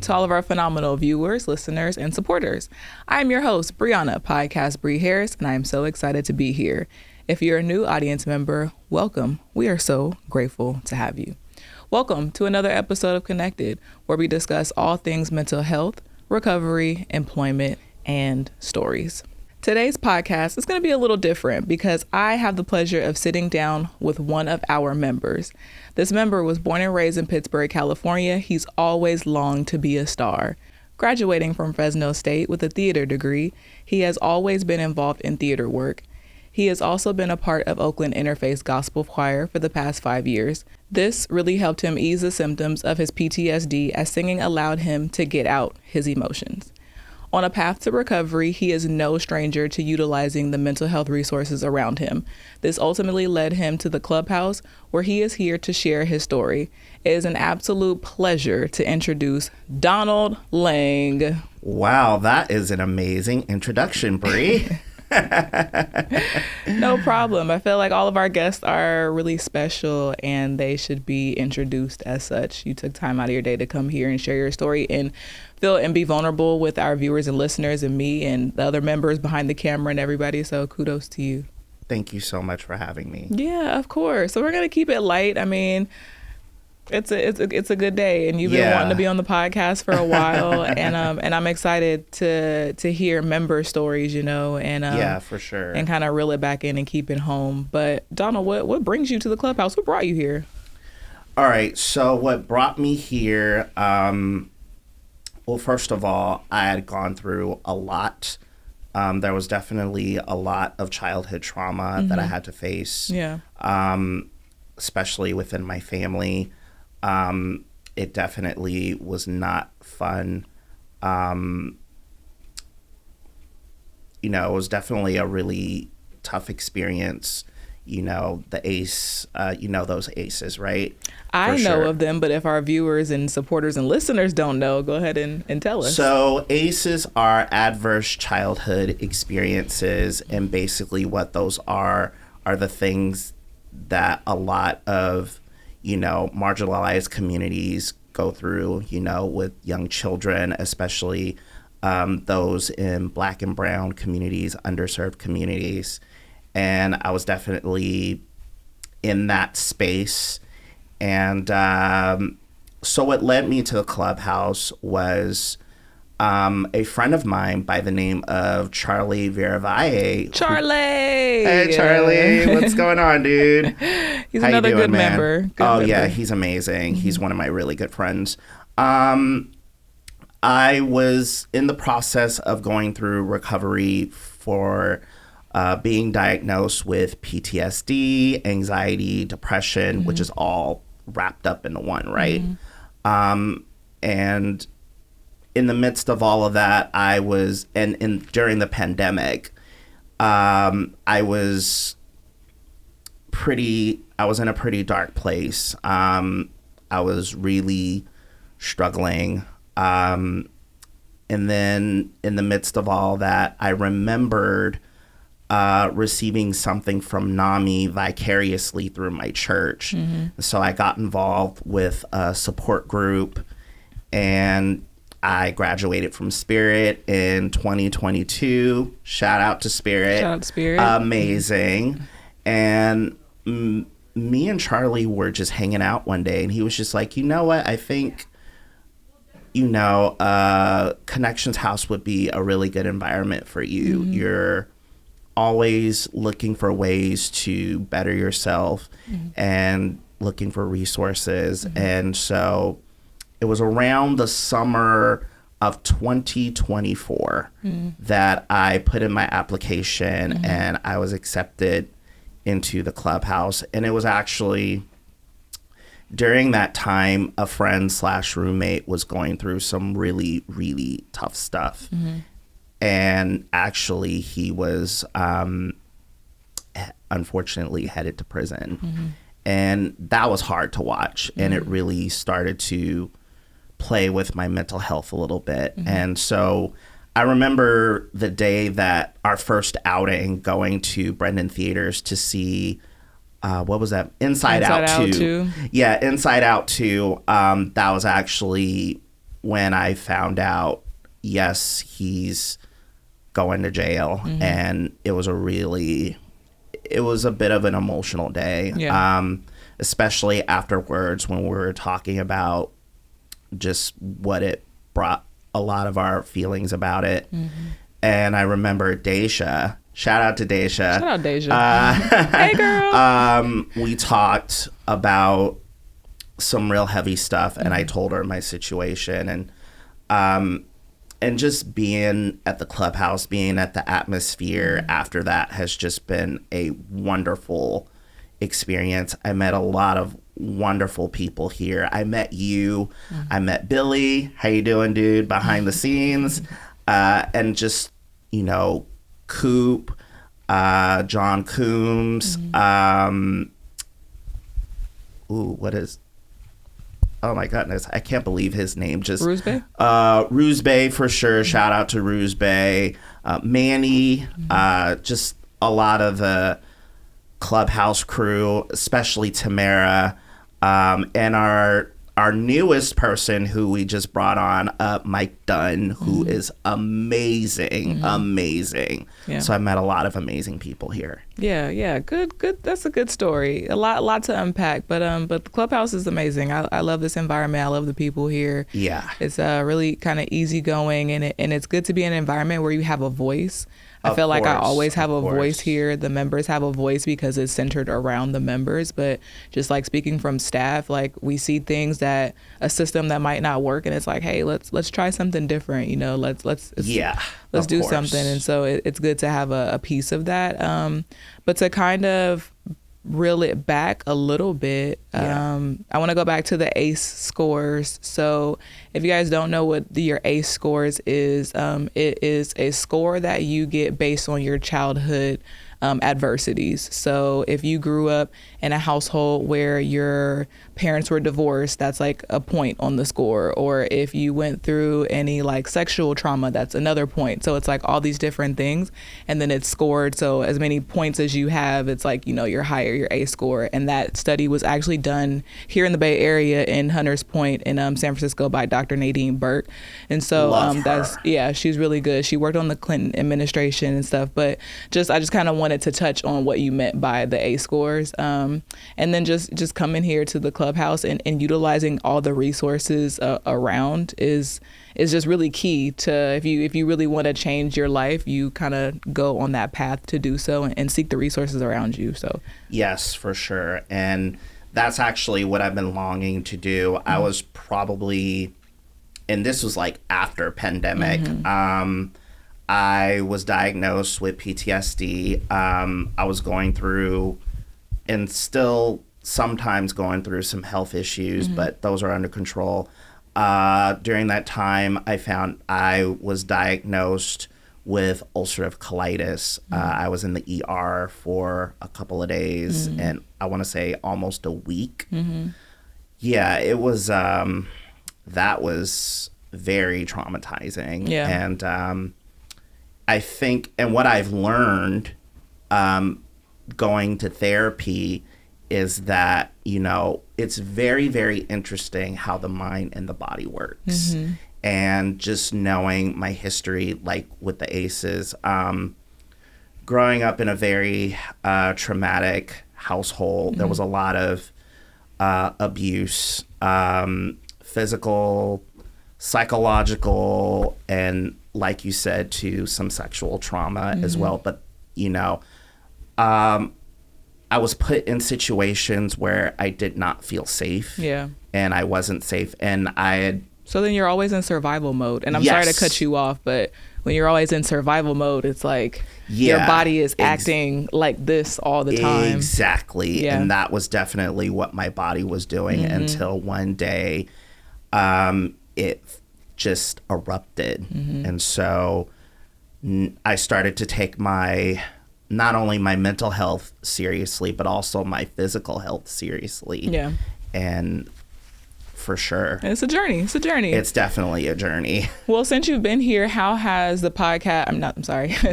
to all of our phenomenal viewers, listeners, and supporters. I am your host, Brianna, PodcastBri Harris, and I am so excited to be here. If you're a new audience member, welcome. We are so grateful to have you. Welcome to another episode of Connected, where we discuss all things mental health, recovery, employment, and stories. Today's podcast is going to be a little different because I have the pleasure of sitting down with one of our members. This member was born and raised in Pittsburg, California. He's always longed to be a star. Graduating from Fresno State with a theater degree, he has always been involved in theater work. He has also been a part of Oakland Interfaith Gospel Choir for the past 5 years. This really helped him ease the symptoms of his PTSD as singing allowed him to get out his emotions. On a path to recovery, he is no stranger to utilizing the mental health resources around him. This ultimately led him to the Clubhouse, where he is here to share his story. It is an absolute pleasure to introduce Donald Lang. Wow, that is an amazing introduction, Bri. No problem. I feel like all of our guests are really special and they should be introduced as such. You took time out of your day to come here and share your story and be vulnerable with our viewers and listeners and me and the other members behind the camera and everybody. So kudos to you. Thank you so much for having me. Yeah, of course. So we're going to keep it light. I mean, it's a good day, and you've been wanting to be on the podcast for a while, and I'm excited to hear member stories, and for sure, and kind of reel it back in and keep it home. But Donald, what brings you to the Clubhouse? What brought you here? All right, so what brought me here? Well, first of all, I had gone through a lot. There was definitely a lot of childhood trauma that I had to face. Yeah. Especially within my family. It definitely was not fun. It was definitely a really tough experience. The ACE, those ACEs, right? I know of them, but if our viewers and supporters and listeners don't know, go ahead and tell us. So ACEs are adverse childhood experiences, and basically what those are the things that a lot of marginalized communities go through, with young children, especially those in Black and brown communities, underserved communities. And I was definitely in that space. And so what led me to the Clubhouse was a friend of mine by the name of Charlie Veravalle. Charlie! Hey, Charlie. What's going on, dude? He's another good member. Yeah, he's amazing. Mm-hmm. He's one of my really good friends. I was in the process of going through recovery for being diagnosed with PTSD, anxiety, depression, which is all wrapped up into one, right? And in the midst of all of that, I was, and during the pandemic, I was in a pretty dark place. I was really struggling. And then in the midst of all that, I remembered receiving something from NAMI vicariously through my church. So I got involved with a support group, and I graduated from Spirit in 2022. Shout out to Spirit. Shout out to Spirit. Amazing. And me and Charlie were just hanging out one day, and he was just like, you know what? I think, Connections House would be a really good environment for you. You're always looking for ways to better yourself and looking for resources. And so it was around the summer of 2024 that I put in my application and I was accepted into the Clubhouse. And it was actually during that time, a friend / roommate was going through some really, really tough stuff. And actually he was unfortunately headed to prison. And that was hard to watch. And it really started to play with my mental health a little bit. And so I remember the day that our first outing, going to Brendan Theaters to see, what was that? Inside Out 2. Yeah, Inside Out 2. That was actually when I found out, yes, he's going to jail. And it was a bit of an emotional day. Especially afterwards when we were talking about just what it brought, a lot of our feelings about it. And I remember Daisha. Shout out to Daisha. Shout out Daisha. Hey, girl. We talked about some real heavy stuff, and I told her my situation, and just being at the Clubhouse, being at the atmosphere after that has just been a wonderful experience. I met a lot of wonderful people here. I met you. I met Billy. How you doing, dude? Behind the scenes. And just, Coop, John Coombs. Oh my goodness, I can't believe his name. Just Ruse Bay? Ruse Bay for sure. Shout out to Ruse Bay. Manny, just a lot of the Clubhouse crew, especially Tamara, and our newest person who we just brought on, Mike Dunn, who is amazing. Yeah. So I met a lot of amazing people here. Yeah. Good. That's a good story. A lot to unpack, but the Clubhouse is amazing. I love this environment. I love the people here. Yeah. It's really kind of easygoing, and it's good to be in an environment where you have a voice. I feel like I always have a voice here. The members have a voice because it's centered around the members. But just like speaking from staff, like we see things that a system that might not work, and it's like, hey, let's try something different. Let's do something. And so it's good to have a piece of that. But to kind of reel it back a little bit, I want to go back to the ACE scores. So if you guys don't know what your ACE scores is, it is a score that you get based on your childhood adversities. So if you grew up in a household where your parents were divorced, that's like a point on the score. Or if you went through any like sexual trauma, that's another point. So it's like all these different things, and then it's scored. So as many points as you have, it's like, your higher your ACE score. And that study was actually done here in the Bay Area in Hunters Point in San Francisco by Dr. Nadine Burke. And so she's really good. She worked on the Clinton administration and stuff, but I just kind of wanted to touch on what you meant by the ACE scores. And then just coming here to the Clubhouse and utilizing all the resources around is just really key to, if you really want to change your life, you kind of go on that path to do so and seek the resources around you. So yes, for sure. And that's actually what I've been longing to do. I was probably, and this was like after pandemic, I was diagnosed with PTSD. I was going through, and still sometimes going through, some health issues, but those are under control. During that time, I found I was diagnosed with ulcerative colitis. I was in the ER for a couple of days, and I want to say almost a week. Yeah, it was, that was very traumatizing. Yeah. And I think, and what I've learned going to therapy is that, it's very, very interesting how the mind and the body works. And just knowing my history, like with the ACEs, growing up in a very traumatic household, there was a lot of abuse, physical, psychological, and like you said, to some sexual trauma as well. But, I was put in situations where I did not feel safe. Yeah. And I wasn't safe. And So then you're always in survival mode. And I'm sorry to cut you off, but when you're always in survival mode, it's like your body is acting like this all the time. Exactly. Yeah. And that was definitely what my body was doing until one day it just erupted. And so I started to take not only my mental health seriously, but also my physical health seriously. Yeah. And for sure. It's a journey. It's definitely a journey. Well, since you've been here, how has the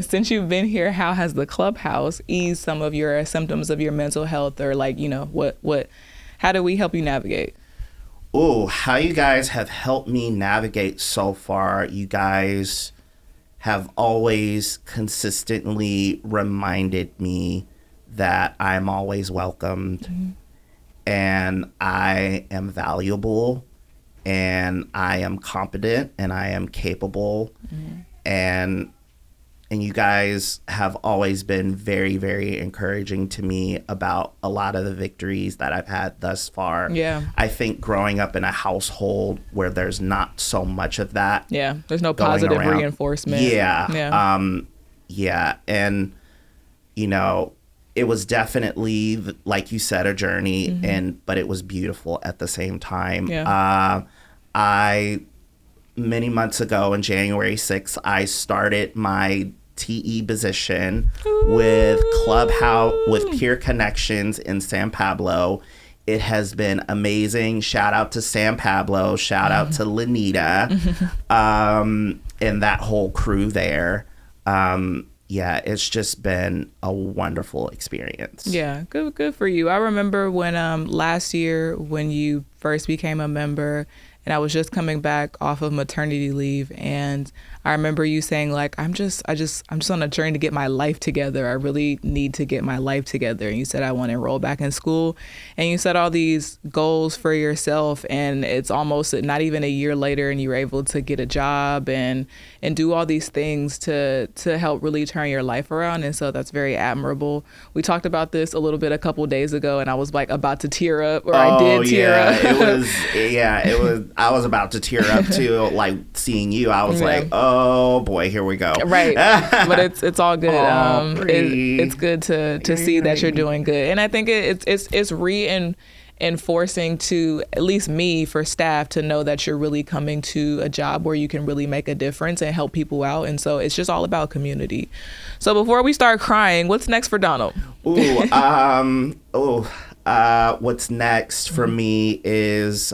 since you've been here, how has the Clubhouse eased some of your symptoms of your mental health, or like, how do we help you navigate? How you guys have helped me navigate so far. You guys have always consistently reminded me that I'm always welcomed, and I am valuable, and I am competent, and I am capable, and you guys have always been very, very encouraging to me about a lot of the victories that I've had thus far. Yeah. I think growing up in a household where there's not so much of that. Yeah. There's no positive reinforcement. Yeah. And, you know, it was definitely, like you said, a journey, but it was beautiful at the same time. Yeah. Many months ago, on January 6th, I started my TE position with Clubhouse, with Peer Connections in San Pablo. It has been amazing. Shout out to San Pablo. Shout out to Lanita and that whole crew there. It's just been a wonderful experience. Yeah, good for you. I remember when last year when you first became a member, and I was just coming back off of maternity leave, and I remember you saying, like, I'm just on a journey to get my life together. I really need to get my life together. And you said, I want to enroll back in school. And you set all these goals for yourself, and it's almost not even a year later, and you were able to get a job and do all these things to help really turn your life around. And so that's very admirable. We talked about this a little bit a couple days ago, and I was like about to tear up, or I did tear up. It was, I was about to tear up too, like seeing you. I was like, oh boy, here we go. Right. But it's all good. It's good to see that you're doing good. And I think it's reinforcing to at least me, for staff, to know that you're really coming to a job where you can really make a difference and help people out. And so it's just all about community. So before we start crying, what's next for Donald? What's next for me is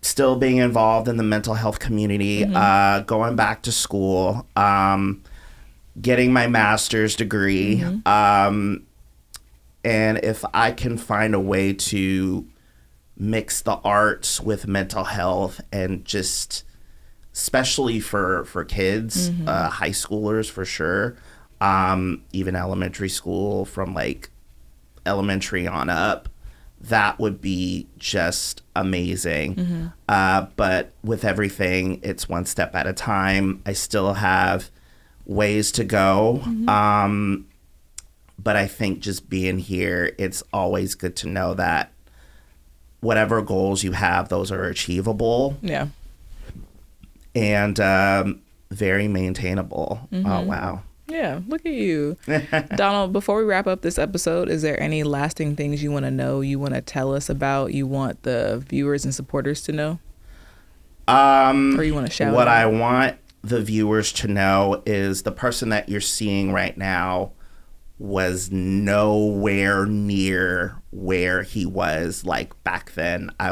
still being involved in the mental health community, going back to school, getting my master's degree. And if I can find a way to mix the arts with mental health, and just especially for kids, high schoolers for sure, even elementary school, from like elementary on up, that would be just amazing. But with everything, it's one step at a time. I still have ways to go. But I think just being here, it's always good to know that whatever goals you have, those are achievable. Yeah. And very maintainable. Oh, wow. Yeah, look at you. Donald, before we wrap up this episode, is there any lasting things you want to know, you want to tell us about, you want the viewers and supporters to know? Or you want to shout what out? I want the viewers to know is the person that you're seeing right now was nowhere near where he was like back then. I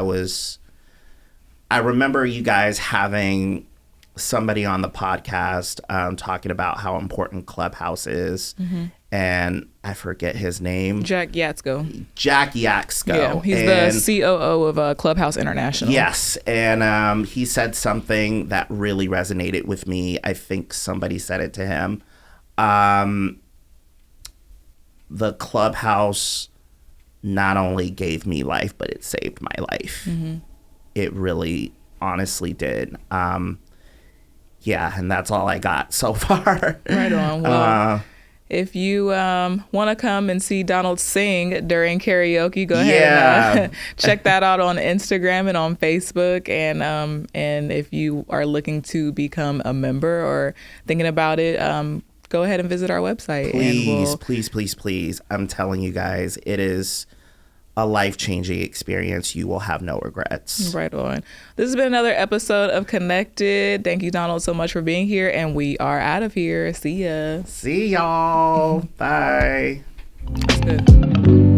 remember you guys having somebody on the podcast talking about how important Clubhouse is, and I forget his name. Jack Yatsko. Yeah, he's the COO of Clubhouse International. Yes, and he said something that really resonated with me. I think somebody said it to him. The Clubhouse not only gave me life, but it saved my life. It really honestly did. Yeah, and that's all I got so far. Right on. Well, if you want to come and see Donald sing during karaoke, go ahead and check that out on Instagram and on Facebook. And if you are looking to become a member or thinking about it, go ahead and visit our website. Please. I'm telling you guys, it is a life-changing experience. You will have no regrets. Right on. This has been another episode of Connected. Thank you, Donald, so much for being here, and we are out of here. See ya. See y'all. Bye. That's good.